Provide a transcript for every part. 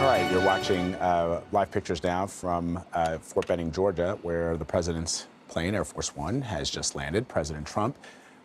right, you're watching live pictures now from Fort Benning, Georgia, where the president's plane, Air Force One, has just landed. President Trump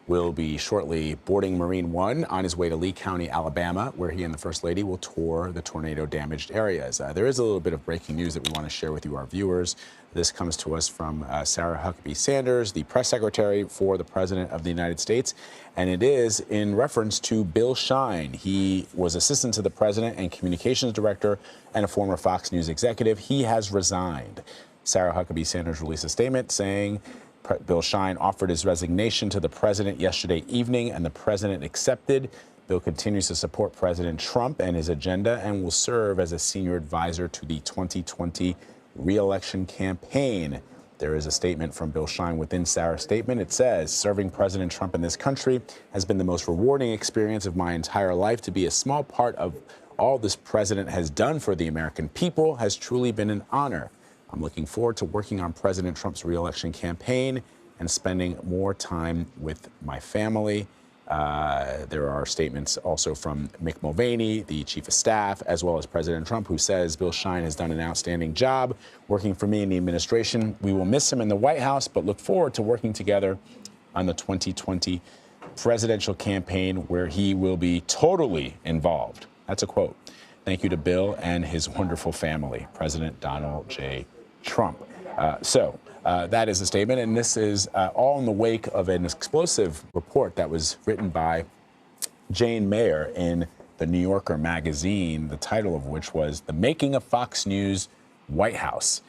will be shortly boarding Marine One on his way to Lee County, Alabama, where he and the First Lady will tour the tornado-damaged areas. There is a little bit of breaking news that we want to share with you, our viewers. This comes to us from Sarah Huckabee Sanders, the press secretary for the President of the United States, and it is in reference to Bill Shine. He was assistant to the president and communications director and a former Fox News executive. He has resigned. Sarah Huckabee Sanders released a statement saying Bill Shine offered his resignation to the president yesterday evening, and the president accepted. Bill continues to support President Trump and his agenda and will serve as a senior advisor to the 2020 re-election campaign. There is a statement from Bill Shine within Sarah's statement. It says, serving President Trump in this country has been the most rewarding experience of my entire life. To be a small part of all this president has done for the American people has truly been an honor. I'm looking forward to working on President Trump's re-election campaign and spending more time with my family. There are statements also from Mick Mulvaney, the chief of staff, as well as President Trump, who says Bill Shine has done an outstanding job working for me in the administration. We will miss him in the White House, but look forward to working together on the 2020 presidential campaign, where he will be totally involved. That's a quote. Thank you to Bill and his wonderful family, President Donald J. Trump. That is a statement, and this is all in the wake of an explosive report that was written by Jane Mayer in the New Yorker magazine, the title of which was The Making of Fox News White House.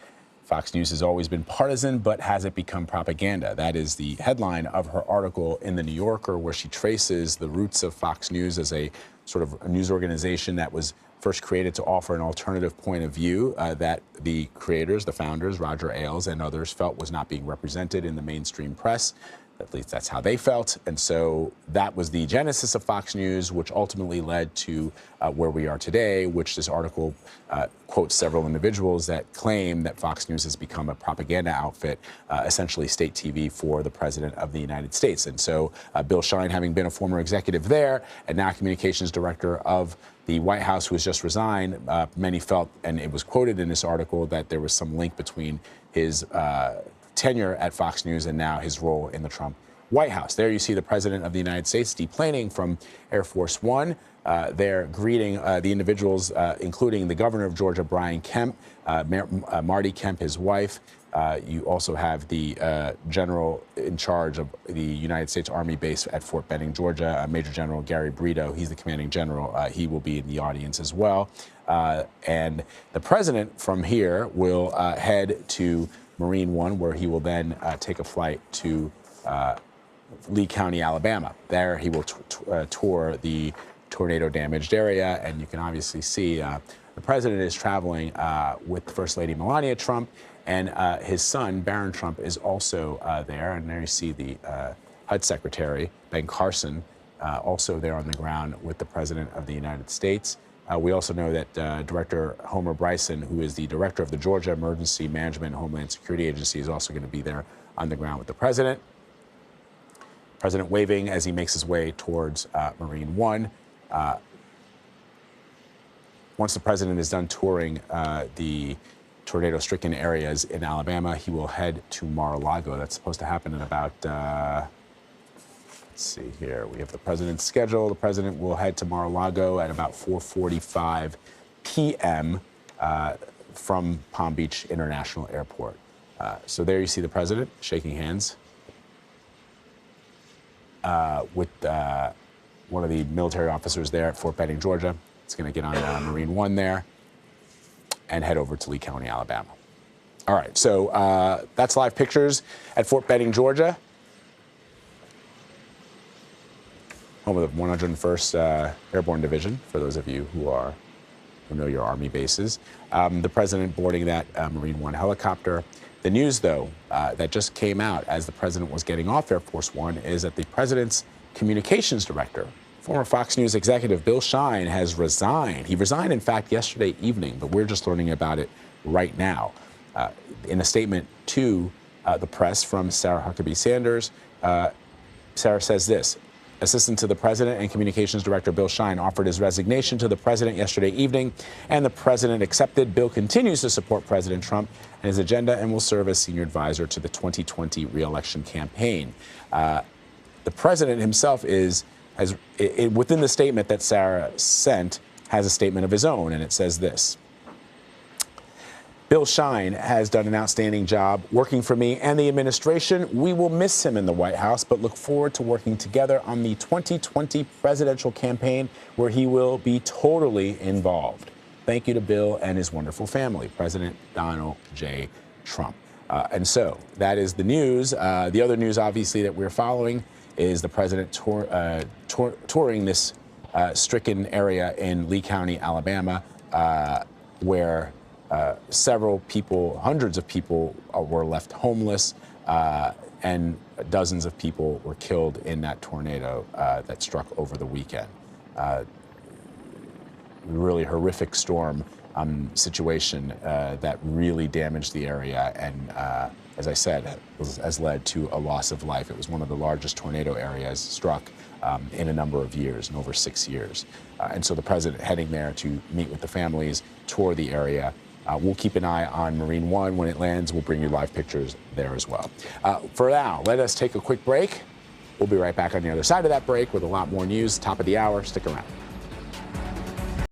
Fox News has always been partisan, but has it become propaganda? That is the headline of her article in the New Yorker, where she traces the roots of Fox News as a sort of a news organization that was first created to offer an alternative point of view that the creators, the founders, Roger Ailes and others, felt was not being represented in the mainstream press. At least that's how they felt. And so that was the genesis of Fox News, which ultimately led to where we are today, which this article quotes several individuals that claim that Fox News has become a propaganda outfit, essentially state TV for the President of the United States. And so Bill Shine, having been a former executive there and now communications director of the White House, who has just resigned, many felt, and it was quoted in this article, that there was some link between his tenure at Fox News and now his role in the Trump White House. There you see the President of the United States deplaning from Air Force One. They're greeting the individuals, including the governor of Georgia, Brian Kemp, Marty Kemp, his wife. You also have the general in charge of the United States Army base at Fort Benning, Georgia, Major General Gary Brito. He's the commanding general. He will be in the audience as well. And the president from here will head to Marine One, where he will then take a flight to Lee County, Alabama. There he will tour the tornado-damaged area, and you can obviously see the president is traveling with First Lady Melania Trump, and his son, Barron Trump, is also there. And there you see the HUD Secretary, Ben Carson, also there on the ground with the President of the United States. We also know that Director Homer Bryson, who is the director of the Georgia Emergency Management and Homeland Security Agency, is also going to be there on the ground with the president. President waving as he makes his way towards Marine One. Once the president is done touring the tornado-stricken areas in Alabama, he will head to Mar-a-Lago. That's supposed to happen in about, let's see here. We have the president's schedule. The president will head to Mar-a-Lago at about 4:45 p.m. From Palm Beach International Airport. So there you see the president shaking hands with one of the military officers there at Fort Benning, Georgia. It's going to get on Marine One there and head over to Lee County, Alabama. All right, so that's live pictures at Fort Benning, Georgia, home of the 101st Airborne Division, for those of you who know your Army bases. The president boarding that Marine One helicopter. The news, though, that just came out as the president was getting off Air Force One is that the president's communications director, former Fox News executive Bill Shine, has resigned. He resigned, in fact, yesterday evening, but we're just learning about it right now. In a statement to the press from Sarah Huckabee Sanders, Sarah says this: Assistant to the President and Communications Director Bill Shine offered his resignation to the president yesterday evening, and the president accepted. Bill continues to support President Trump and his agenda and will serve as senior advisor to the 2020 re-election campaign. The president himself within the statement that Sarah sent, has a statement of his own, and it says this. Bill Shine has done an outstanding job working for me and the administration. We will miss him in the White House, but look forward to working together on the 2020 presidential campaign, where he will be totally involved. Thank you to Bill and his wonderful family, President Donald J. Trump. And so that is the news. The other news, obviously, that we're following is the president touring this stricken area in Lee County, Alabama, where several people, hundreds of people were left homeless, and dozens of people were killed in that tornado that struck over the weekend. Really horrific storm situation that really damaged the area and, as I said, has led to a loss of life. It was one of the largest tornado areas struck in a number of years, in over 6 years. And so the president heading there to meet with the families, tour the area. We'll keep an eye on Marine One. When it lands, we'll bring you live pictures there as well. For now, let us take a quick break. We'll be right back on the other side of that break with a lot more news. Top of the hour. Stick around.